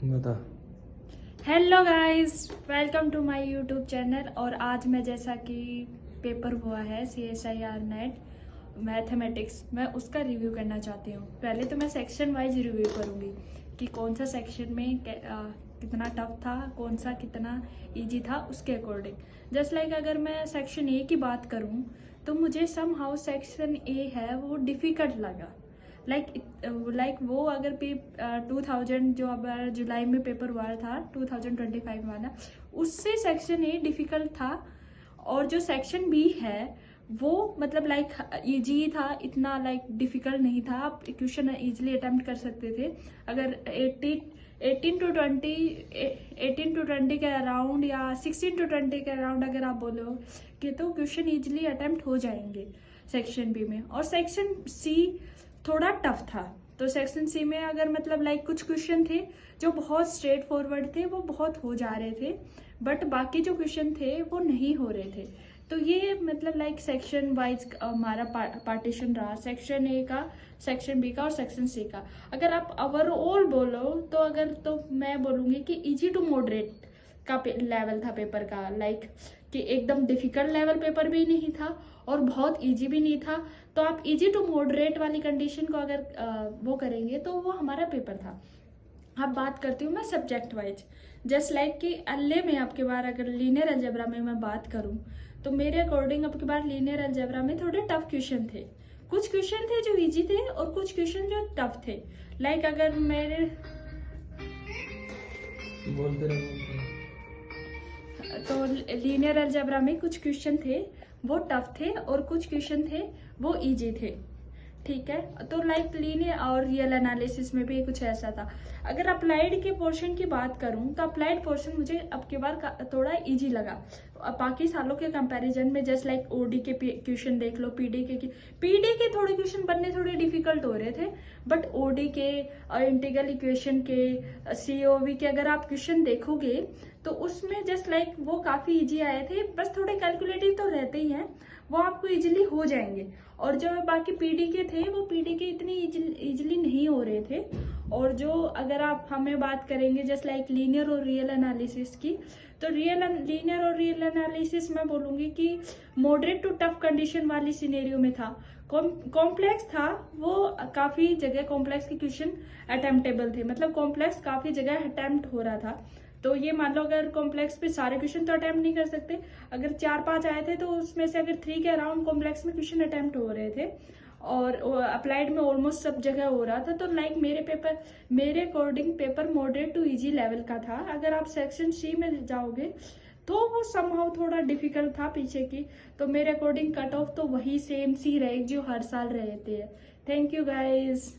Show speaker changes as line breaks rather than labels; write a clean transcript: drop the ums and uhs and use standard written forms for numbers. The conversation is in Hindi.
बता।
Hello guys, welcome to my YouTube channel. और आज मैं जैसा कि पेपर हुआ है CSIR नेट मैथमेटिक्स, मैं उसका रिव्यू करना चाहती हूँ। पहले तो मैं सेक्शन वाइज रिव्यू करूँगी कि कौन सा सेक्शन में कितना टफ था, कौन सा कितना इजी था, उसके अकॉर्डिंग। जस्ट लाइक अगर मैं सेक्शन ए की बात करूँ तो मुझे सम हाउ सेक्शन ए है वो डिफ़िकल्ट लगा। लाइक वो अगर 2000 जो अब जुलाई में पेपर हुआ था 2025 वाला, उससे सेक्शन ए डिफिकल्ट था। और जो सेक्शन बी है वो मतलब लाइक इजी था, इतना लाइक डिफिकल्ट नहीं था। आप क्वेश्चन इजीली अटेम्प्ट कर सकते थे अगर 18 टू 20 के अराउंड या 16 टू 20 के अराउंड अगर आप बोलो कि तो क्वेश्चन इजीली अटेम्प्ट हो जाएंगे सेक्शन बी में। और सेक्शन सी थोड़ा टफ था। तो सेक्शन सी में अगर मतलब लाइक कुछ क्वेश्चन थे जो बहुत स्ट्रेट फॉरवर्ड थे, वो बहुत हो जा रहे थे, बट बाकी जो क्वेश्चन थे वो नहीं हो रहे थे। तो ये मतलब लाइक सेक्शन वाइज हमारा पार्टीशन रहा, सेक्शन ए का, सेक्शन बी का और सेक्शन सी का। अगर आप ओवरऑल बोलो तो मैं बोलूँगी कि इजी टू मॉडरेट का लेवल था पेपर का। लाइक कि एकदम डिफिकल्ट लेवल पेपर भी नहीं था और बहुत इजी भी नहीं था। तो आप इजी टू मॉडरेट वाली कंडीशन को अगर वो करेंगे तो वो हमारा पेपर था। अब बात करती हूँ मैं सब्जेक्ट वाइज। जस्ट लाइक कि एलए में आपके बार अगर लीनियर अलजेब्रा में मैं बात करूँ तो मेरे अकॉर्डिंग आपके बार लीनियर अलजेब्रा में थोड़े टफ क्वेश्चन थे। कुछ क्वेश्चन थे जो इजी थे और कुछ क्वेश्चन जो टफ थे। लाइक अगर मेरे
बोलते रहो।
तो लीनियर अलजेब्रा में कुछ क्वेश्चन थे वो टफ थे और कुछ क्वेश्चन थे वो इजी थे। ठीक है, तो लाइक लीनियर और रियल एनालिसिस में भी कुछ ऐसा था। अगर अप्लाइड के पोर्शन की बात करूं तो अप्लाइड पोर्शन मुझे अब की बार थोड़ा इजी लगा बाकी सालों के कंपैरिजन में। जस्ट लाइक ओडी के क्वेश्चन देख लो, पीडी के थोड़े क्वेश्चन बनने थोड़े डिफिकल्ट हो रहे थे, बट ओडी के इंटीग्रल इक्वेशन के सीओवी के अगर आप क्वेश्चन देखोगे तो उसमें जस्ट लाइक वो काफी इजी आए थे। बस थोड़े कैलकुलेटिव तो रहते ही हैं, वो आपको इजीली हो जाएंगे। और जो बाकी पीडी के थे वो पीडी के इतनी इजीली नहीं हो रहे थे। और जो अगर आप हमें बात करेंगे जस्ट लाइक लीनियर और रियल एनालिसिस की, तो लीनियर और रियल एनालिसिस मैं बोलूंगी कि मॉडरेट टू टफ कंडीशन वाली सिनेरियो में था। कॉम्प्लेक्स था, वो काफी जगह कॉम्प्लेक्स के क्वेश्चन अटेम्प्टेबल थे, मतलब कॉम्प्लेक्स काफी जगह अटेम्प्ट हो रहा था। तो ये मान लो अगर कॉम्प्लेक्स पे सारे क्वेश्चन तो अटेम्प्ट नहीं कर सकते, अगर 4-5 आए थे तो उसमें से अगर 3 के अराउंड कॉम्प्लेक्स में क्वेश्चन अटेम्प्ट हो रहे थे और अप्लाइड में ऑलमोस्ट सब जगह हो रहा था। तो लाइक मेरे according paper moderate to easy level का था। अगर आप सेक्शन सी में जाओगे तो वो समहाउ थोड़ा डिफिकल्ट था पीछे की। तो मेरे अकॉर्डिंग कट ऑफ तो वही सेम सी रहेगी जो हर साल रहते हैं। Thank you guys.